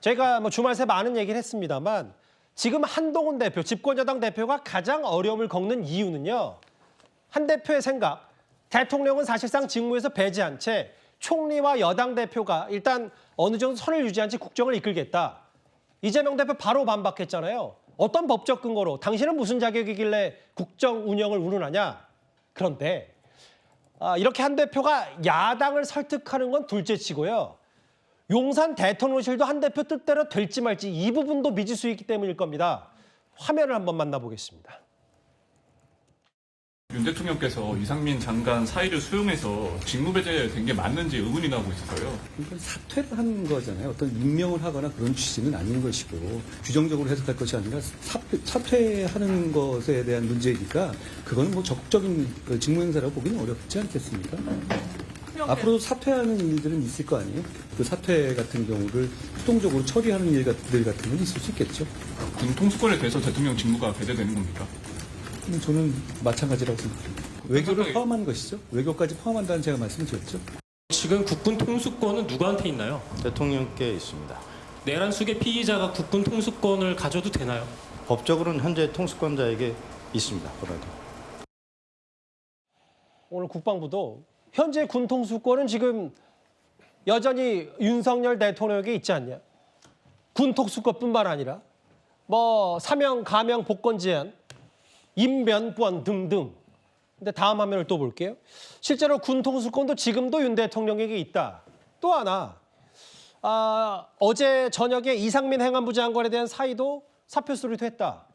제가 뭐 주말 새 많은 얘기를 했습니다만 지금 한동훈 대표, 집권여당 대표가 가장 어려움을 겪는 이유는요. 한 대표의 생각, 대통령은 사실상 직무에서 배제한 채 총리와 여당 대표가 일단 어느 정도 선을 유지한 채 국정을 이끌겠다. 이재명 대표 바로 반박했잖아요. 어떤 법적 근거로 당신은 무슨 자격이길래 국정 운영을 운운하냐. 그런데 이렇게 한 대표가 야당을 설득하는 건 둘째치고요. 용산 대통령실도 한 대표 뜻대로 될지 말지 이 부분도 미지수이기 때문일 겁니다. 화면을 한번 만나보겠습니다. 윤 대통령께서 이상민 장관 사의를 수용해서 직무배제된 게 맞는지 의문이 나고 있어요. 이건 사퇴를 하는 거잖아요. 어떤 임명을 하거나 그런 취지는 아닌 것이고 규정적으로 해석할 것이 아니라 사퇴하는 것에 대한 문제이니까 그거는 뭐 적극적인 직무행사라고 보기는 어렵지 않겠습니까? 앞으로도 사퇴하는 일들은 있을 거 아니에요? 그 사퇴 같은 경우를 수동적으로 처리하는 일 같은 건 있을 수 있겠죠. 군 통수권에 대해서 대통령 직무가 배제되는 겁니까? 저는 마찬가지라고 생각합니다. 외교를 포함한 것이죠. 외교까지 포함한다는 제가 말씀을 드렸죠. 지금 국군 통수권은 누구한테 있나요? 대통령께 있습니다. 내란숙의 피의자가 국군 통수권을 가져도 되나요? 법적으로는 현재 통수권자에게 있습니다. 권한이. 오늘 국방부도 현재 군 통수권은 지금 여전히 윤석열 대통령에게 있지 않냐. 군 통수권뿐만 아니라 뭐 사명, 가명, 복권 제한, 임변권 등등. 근데 다음 화면을 또 볼게요. 실제로 군 통수권도 지금도 윤 대통령에게 있다. 또 하나, 어제 저녁에 이상민 행안부 장관에 대한 사의도 사표 수리도 했다.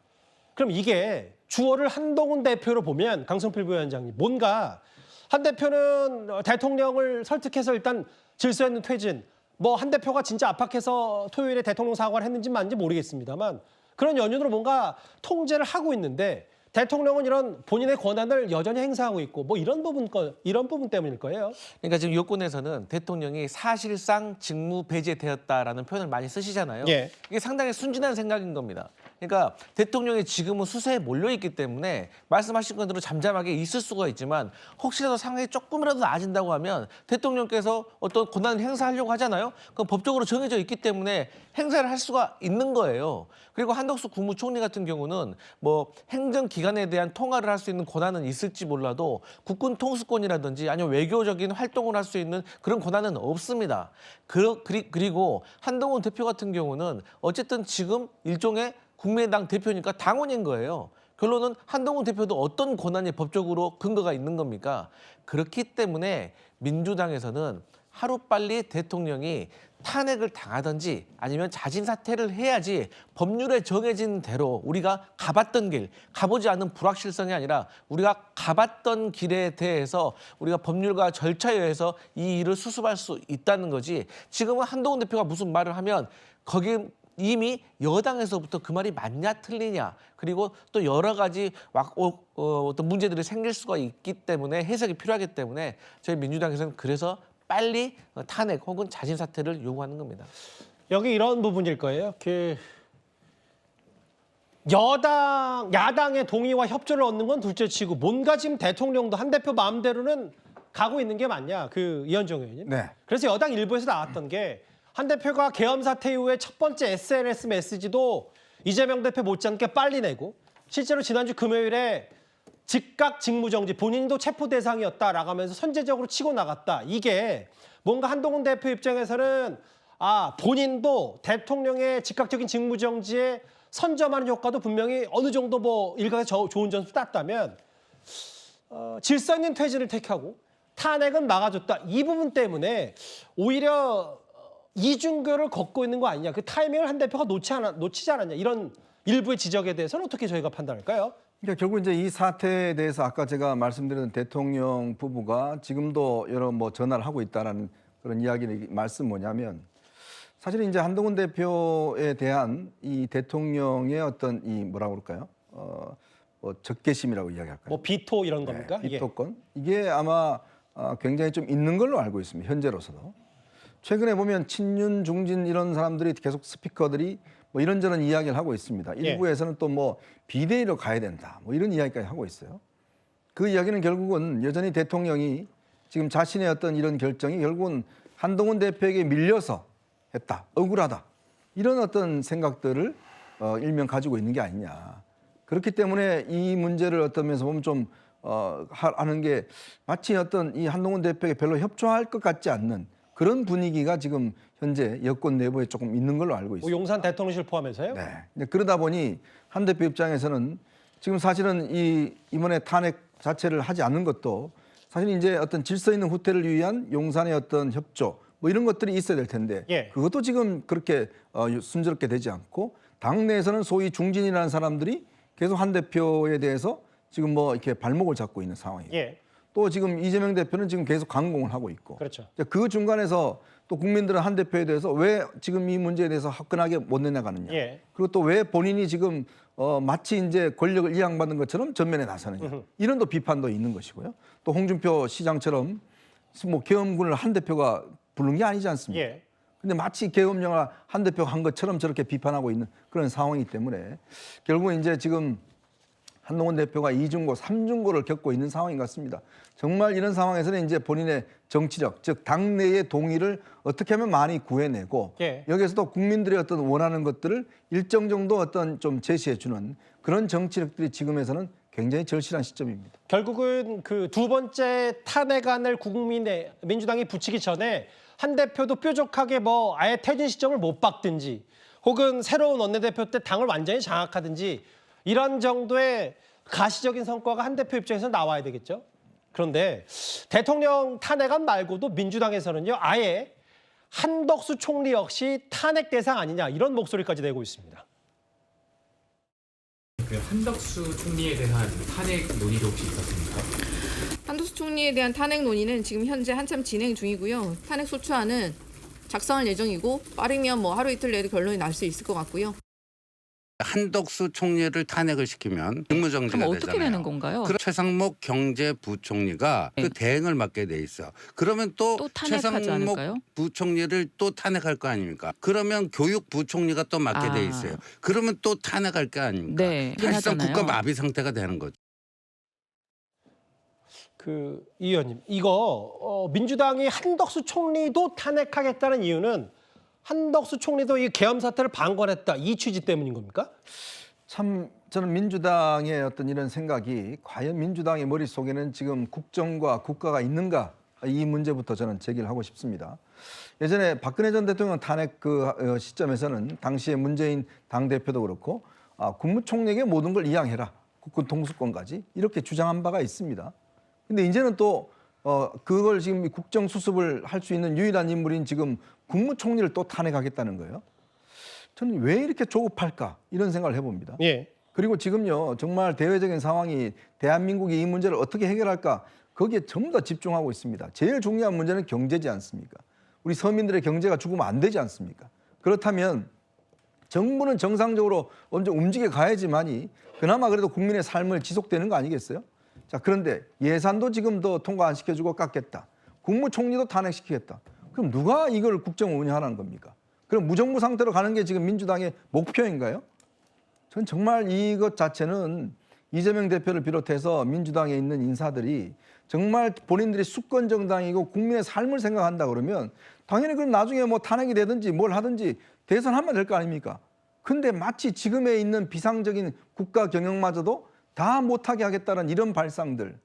그럼 이게 주어를 한동훈 대표로 보면 강성필 부위원장님 뭔가 한 대표는 대통령을 설득해서 일단 질서 있는 퇴진, 뭐 한 대표가 진짜 압박해서 토요일에 대통령 사과를 했는지 맞는지 모르겠습니다만 그런 연륜으로 뭔가 통제를 하고 있는데 대통령은 이런 본인의 권한을 여전히 행사하고 있고 뭐 이런 부분 때문일 거예요. 그러니까 지금 여권에서는 대통령이 사실상 직무 배제되었다라는 표현을 많이 쓰시잖아요. 예. 이게 상당히 순진한 생각인 겁니다. 그러니까 대통령이 지금은 수사에 몰려있기 때문에 말씀하신 것대로 잠잠하게 있을 수가 있지만 혹시라도 상황이 조금이라도 나아진다고 하면 대통령께서 어떤 권한을 행사하려고 하잖아요. 그럼 법적으로 정해져 있기 때문에 행사를 할 수가 있는 거예요. 그리고 한덕수 국무총리 같은 경우는 뭐 행정기관에 대한 통화를 할 수 있는 권한은 있을지 몰라도 국군 통수권이라든지 아니면 외교적인 활동을 할 수 있는 그런 권한은 없습니다. 그리고 한동훈 대표 같은 경우는 어쨌든 지금 일종의 국민의당 대표니까 당원인 거예요. 결론은 한동훈 대표도 어떤 권한이 법적으로 근거가 있는 겁니까? 그렇기 때문에 민주당에서는 하루빨리 대통령이 탄핵을 당하든지 아니면 자진 사퇴를 해야지 법률에 정해진 대로 우리가 가봤던 길, 가보지 않은 불확실성이 아니라 우리가 가봤던 길에 대해서 우리가 법률과 절차에 의해서 이 일을 수습할 수 있다는 거지. 지금은 한동훈 대표가 무슨 말을 하면 거기 이미 여당에서부터 그 말이 맞냐 틀리냐 그리고 또 여러 가지 어떤 문제들이 생길 수가 있기 때문에 해석이 필요하기 때문에 저희 민주당에서는 그래서 빨리 탄핵 혹은 자진 사퇴를 요구하는 겁니다. 여기 이런 부분일 거예요. 야당의 동의와 협조를 얻는 건 둘째치고 뭔가 지금 대통령도 한 대표 마음대로는 가고 있는 게 맞냐, 이현정 의원님. 네. 그래서 여당 일부에서 나왔던 게 한 대표가 계엄 사태 이후에 첫 번째 SNS 메시지도 이재명 대표 못지않게 빨리 내고 실제로 지난주 금요일에 즉각 직무정지, 본인도 체포 대상이었다라고 하면서 선제적으로 치고 나갔다. 이게 뭔가 한동훈 대표 입장에서는 본인도 대통령의 즉각적인 직무정지에 선점하는 효과도 분명히 어느 정도 뭐 일각에서 좋은 점수 땄다면 질서 있는 퇴진을 택하고 탄핵은 막아줬다. 이 부분 때문에 오히려 이중교를 걷고 있는 거 아니냐. 그 타이밍을 한 대표가 놓치지 않았냐. 이런 일부의 지적에 대해서는 어떻게 저희가 판단할까요? 그러니까 결국 이제 이 사태에 대해서 아까 제가 말씀드린 대통령 부부가 지금도 여러 전화를 하고 있다는 그런 이야기를 말씀 뭐냐면 사실은 이제 한동훈 대표에 대한 이 대통령의 어떤 이 뭐라고 그럴까요? 적개심이라고 이야기할까요? 뭐 비토 이런 겁니까? 네, 비토권. 이게 아마 굉장히 좀 있는 걸로 알고 있습니다. 현재로서도. 최근에 보면 친윤, 중진 이런 사람들이 계속 스피커들이 뭐 이런저런 이야기를 하고 있습니다. 일부에서는 또 뭐 비대위로 가야 된다. 뭐 이런 이야기까지 하고 있어요. 그 이야기는 결국은 여전히 대통령이 지금 자신의 어떤 이런 결정이 결국은 한동훈 대표에게 밀려서 했다. 억울하다. 이런 어떤 생각들을 일명 가지고 있는 게 아니냐. 그렇기 때문에 이 문제를 어떤 면에서 보면 좀 하는 게 마치 어떤 이 한동훈 대표에게 별로 협조할 것 같지 않는 그런 분위기가 지금 현재 여권 내부에 조금 있는 걸로 알고 있습니다. 용산 대통령실 포함해서요? 네. 근데 그러다 보니 한 대표 입장에서는 지금 사실은 이번에 탄핵 자체를 하지 않는 것도 사실 이제 어떤 질서 있는 후퇴를 위한 용산의 어떤 협조 뭐 이런 것들이 있어야 될 텐데 예. 그것도 지금 그렇게 순조롭게 되지 않고 당내에서는 소위 중진이라는 사람들이 계속 한 대표에 대해서 지금 뭐 이렇게 발목을 잡고 있는 상황이에요. 예. 또 지금 이재명 대표는 지금 계속 강공을 하고 있고 그렇죠. 그 중간에서 또 국민들은 한 대표에 대해서 왜 지금 이 문제에 대해서 화끈하게 못 내나가느냐. 예. 그리고 또 왜 본인이 지금 마치 이제 권력을 이양받는 것처럼 전면에 나서느냐. 이런 또 비판도 있는 것이고요. 또 홍준표 시장처럼 뭐 계엄군을 한 대표가 부른 게 아니지 않습니까? 예. 근데 마치 계엄령을 한 대표가 한 것처럼 저렇게 비판하고 있는 그런 상황이기 때문에 결국은 이제 지금 한동훈 대표가 이중고, 삼중고를 겪고 있는 상황인 것 같습니다. 정말 이런 상황에서는 이제 본인의 정치력, 즉 당내의 동의를 어떻게 하면 많이 구해내고 예. 여기에서도 국민들의 어떤 원하는 것들을 일정 정도 어떤 좀 제시해주는 그런 정치력들이 지금에서는 굉장히 절실한 시점입니다. 결국은 그 두 번째 탄핵안을 민주당이 붙이기 전에 한 대표도 뾰족하게 뭐 아예 퇴진 시점을 못 박든지 혹은 새로운 원내대표 때 당을 완전히 장악하든지 이런 정도의 가시적인 성과가 한 대표 입장에서 나와야 되겠죠. 그런데 대통령 탄핵안 말고도 민주당에서는요. 아예 한덕수 총리 역시 탄핵 대상 아니냐 이런 목소리까지 내고 있습니다. 그 한덕수 총리에 대한 탄핵 논의도 혹시 있었습니까? 한덕수 총리에 대한 탄핵 논의는 지금 현재 한참 진행 중이고요. 탄핵 소추안은 작성할 예정이고 빠르면 뭐 하루 이틀 내에도 결론이 날 수 있을 것 같고요. 한덕수 총리를 탄핵을 시키면 직무정지가 그럼 되잖아요. 어떻게 되는 건가요? 그럼 최상목 경제부총리가 네. 그 대행을 맡게 돼 있어. 그러면 또 탄핵하지 최상목 않을까요? 부총리를 또 탄핵할 거 아닙니까? 그러면 교육부총리가 또 맡게 돼 있어요. 그러면 또 탄핵할 거 아닙니까? 네, 사실상 하잖아요. 국가 마비 상태가 되는 거죠. 이 의원님, 이거 민주당이 한덕수 총리도 탄핵하겠다는 이유는 한덕수 총리도 이 계엄 사태를 방관했다 이 취지 때문인 겁니까? 참 저는 민주당의 어떤 이런 생각이 과연 민주당의 머릿속에는 지금 국정과 국가가 있는가 이 문제부터 저는 제기를 하고 싶습니다. 예전에 박근혜 전 대통령 탄핵 그 시점에서는 당시에 문재인 당대표도 그렇고 국무총리에게 모든 걸 이양해라. 국군 통수권까지 이렇게 주장한 바가 있습니다. 근데 이제는 또 그걸 지금 국정 수습을 할 수 있는 유일한 인물인 지금 국무총리를 또 탄핵하겠다는 거예요. 저는 왜 이렇게 조급할까 이런 생각을 해봅니다. 예. 그리고 지금요 정말 대외적인 상황이 대한민국이 이 문제를 어떻게 해결할까 거기에 전부 다 집중하고 있습니다. 제일 중요한 문제는 경제지 않습니까? 우리 서민들의 경제가 죽으면 안 되지 않습니까? 그렇다면 정부는 정상적으로 언제 움직여 가야지만이 그나마 그래도 국민의 삶을 지속되는 거 아니겠어요? 자, 그런데 예산도 지금 더 통과 안 시켜주고 깎겠다. 국무총리도 탄핵시키겠다. 그럼 누가 이걸 국정을 운영하라는 겁니까? 그럼 무정부 상태로 가는 게 지금 민주당의 목표인가요? 전 정말 이것 자체는 이재명 대표를 비롯해서 민주당에 있는 인사들이 정말 본인들이 수권 정당이고 국민의 삶을 생각한다 그러면 당연히 그럼 나중에 뭐 탄핵이 되든지 뭘 하든지 대선하면 될 거 아닙니까? 근데 마치 지금에 있는 비상적인 국가 경영마저도 다 못하게 하겠다는 이런 발상들.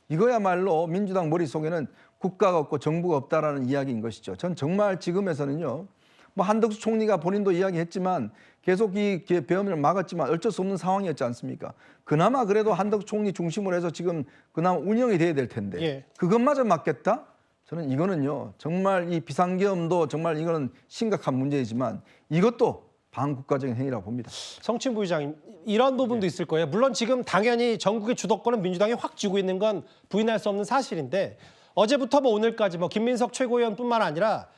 이거야말로 민주당 머릿속에는 국가가 없고 정부가 없다라는 이야기인 것이죠. 전 정말 지금에서는요. 뭐 한덕수 총리가 본인도 이야기했지만 계속 이 계엄을 막았지만 어쩔 수 없는 상황이었지 않습니까? 그나마 그래도 한덕수 총리 중심으로 해서 지금 그나마 운영이 돼야 될 텐데 예. 그것마저 막겠다? 저는 이거는요. 정말 이 비상계엄도 정말 이거는 심각한 문제이지만 이것도 반국가적인 행위라고 봅니다. 성친 부의장님, 이런 부분도 있을 거예요. 물론 지금 당연히 전국의 주도권은 민주당이 확 쥐고 있는 건 부인할 수 없는 사실인데 어제부터 뭐 오늘까지 뭐 김민석 최고위원뿐만 아니라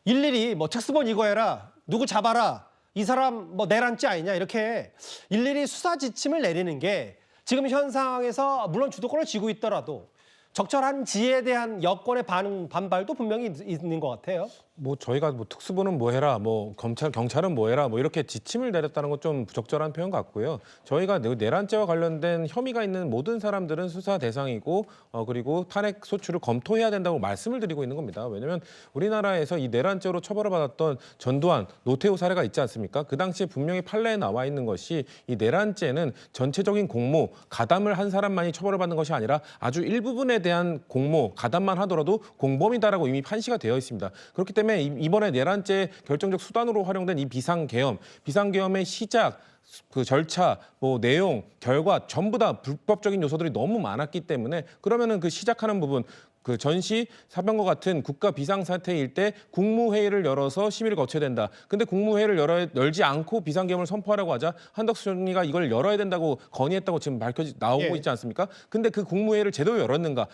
일일이 뭐 특수본 이거 해라, 누구 잡아라, 이 사람 뭐 내란죄 아니냐 이렇게 일일이 수사 지침을 내리는 게 지금 현 상황에서 물론 주도권을 쥐고 있더라도 적절한지에 대한 여권의 반발도 분명히 있는 것 같아요. 뭐 저희가 뭐 특수부는 뭐 해라, 뭐 경찰은 뭐 해라, 뭐 이렇게 지침을 내렸다는 건 좀 부적절한 표현 같고요. 저희가 내란죄와 관련된 혐의가 있는 모든 사람들은 수사 대상이고 그리고 탄핵 소추를 검토해야 된다고 말씀을 드리고 있는 겁니다. 왜냐하면 우리나라에서 이 내란죄로 처벌을 받았던 전두환, 노태우 사례가 있지 않습니까? 그 당시에 분명히 판례에 나와 있는 것이 이 내란죄는 전체적인 공모, 가담을 한 사람만이 처벌을 받는 것이 아니라 아주 일부분에 대한 공모, 가담만 하더라도 공범이다라고 이미 판시가 되어 있습니다. 그렇기 때문에 이번에 내란죄 결정적 수단으로 활용된 이 비상계엄의 시작, 그 절차, 뭐 내용, 결과 전부 다 불법적인 요소들이 너무 많았기 때문에 그러면은 그 시작하는 부분 그 전시 사병과 같은 국가 비상사태일 때 국무회의를 열어서 심의를 거쳐야 된다. 근데 국무회의를 열지 않고 비상계엄을 선포하라고 하자 한덕수 총리가 이걸 열어야 된다고 건의했다고 지금 나오고 있지 않습니까? 근데 그 국무회의를 제대로 열었는가?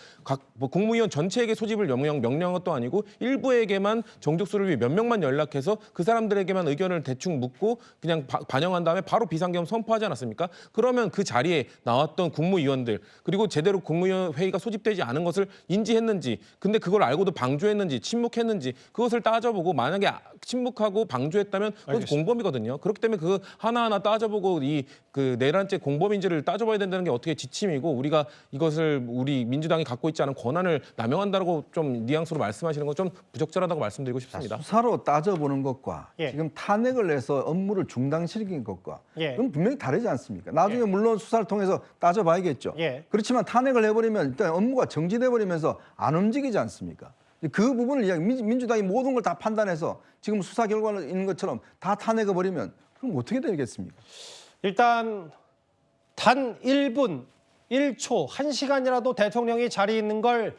뭐 국무위원 전체에게 소집을 명령한 것도 아니고 일부에게만 정족수를 위해 몇 명만 연락해서 그 사람들에게만 의견을 대충 묻고 그냥 반영한 다음에 바로 비상계엄 선포하지 않았습니까? 그러면 그 자리에 나왔던 국무위원들 그리고 제대로 국무회의가 소집되지 않은 것을 인지했는지 근데 그걸 알고도 방조했는지 침묵했는지 그것을 따져보고 만약에 침묵하고 방조했다면 그것이 공범이거든요. 그렇기 때문에 그 하나하나 따져보고 이 그 내란죄 공범인지를 따져봐야 된다는 게 어떻게 지침이고 우리가 이것을 우리 민주당이 갖고 있지 않은 권한을 남용한다고 좀 뉘앙스로 말씀하시는 건 좀 부적절하다고 말씀드리고 싶습니다. 수사로 따져보는 것과 예. 지금 탄핵을 해서 업무를 중단시킨 것과 예. 그건 분명히 다르지 않습니까? 나중에 예. 물론 수사를 통해서 따져봐야겠죠. 예. 그렇지만 탄핵을 해버리면 일단 업무가 정지돼 버리면서 안 움직이지 않습니까? 그 부분을 민주당이 모든 걸 다 판단해서 지금 수사 결과는 있는 것처럼 다 탄핵해 버리면 그럼 어떻게 되겠습니까? 일단 단 1분, 1초, 1시간이라도 대통령이 자리에 있는 걸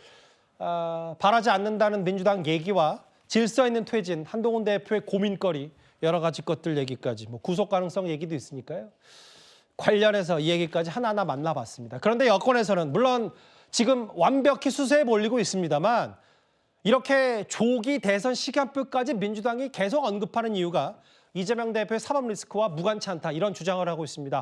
바라지 않는다는 민주당 얘기와 질서 있는 퇴진, 한동훈 대표의 고민거리, 여러 가지 것들 얘기까지, 뭐 구속 가능성 얘기도 있으니까요. 관련해서 이 얘기까지 하나하나 만나봤습니다. 그런데 여권에서는 물론 지금 완벽히 수세에 몰리고 있습니다만 이렇게 조기 대선 시간표까지 민주당이 계속 언급하는 이유가 이재명 대표의 사법 리스크와 무관치 않다 이런 주장을 하고 있습니다.